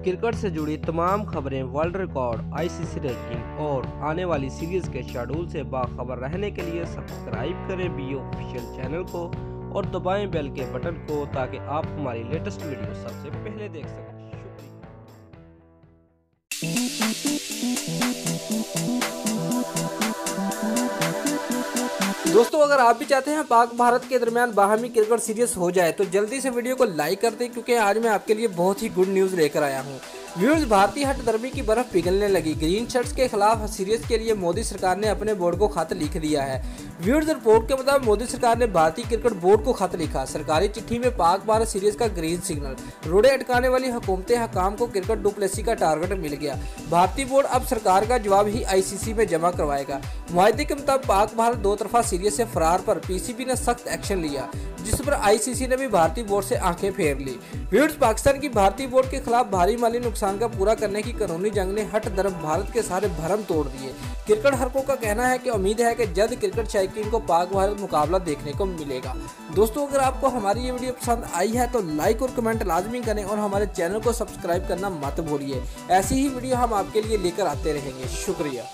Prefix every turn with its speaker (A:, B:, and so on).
A: Cricket से जुड़ी तमाम खबरें, वर्ल्ड रिकॉर्ड, आईसीसी रैंकिंग और आने वाली सीरीज के शेड्यूल से बाखबर रहने के लिए सब्सक्राइब करें बी ऑफिशियल चैनल को और दबाएं बेल के बटन को ताकि आप हमारी लेटेस्ट वीडियो सबसे पहले देख सकें। दोस्तों, अगर आप भी चाहते हैं पाक भारत के दरमियान बाहमी क्रिकेट सीरीज हो जाए तो जल्दी से वीडियो को लाइक कर दें, क्योंकि आज मैं आपके लिए बहुत ही गुड न्यूज़ लेकर आया हूं। व्यूअर्स, भारतीय हटदर्मी की बर्फ पिघलने लगी। ग्रीन शर्ट्स के खिलाफ सीरीज के लिए मोदी सरकार ने अपने बोर्ड को खत लिख दिया है। व्यूअर्स, रिपोर्ट के मुताबिक मोदी सरकार ने भारतीय क्रिकेट बोर्ड को खत लिखा। सरकारी चिट्ठी में पाक भारत सीरीज का ग्रीन सिग्नल। रोड़े अटकाने वाली हुकूमत हकाम को क्रिकेट डुप्लेसी का टारगेट मिल गया। भारतीय बोर्ड अब सरकार का जवाब ही आईसीसी में जमा करवाएगा। मुआहदे के मुताबिक पाक भारत दो तरफा सीरीज से फरार पर पीसीबी ने सख्त एक्शन लिया, जिस पर आईसीसी ने भी भारतीय बोर्ड से आंखें फेर ली। व्यूअर्स, पाकिस्तान की भारतीय बोर्ड के खिलाफ भारी माली नुकसान का पूरा करने की कानूनी जंग ने हट दर्म भारत के सारे भरम तोड़ दिए। क्रिकेट हरकों का कहना है कि उम्मीद है कि जल्द क्रिकेट शौकीन को पाक भारत मुकाबला देखने को मिलेगा। दोस्तों, अगर आपको हमारी ये वीडियो पसंद आई है तो लाइक और कमेंट लाजमी करें और हमारे चैनल को सब्सक्राइब करना मत भूलिए। ऐसी ही वीडियो हम आपके लिए लेकर आते रहेंगे। शुक्रिया।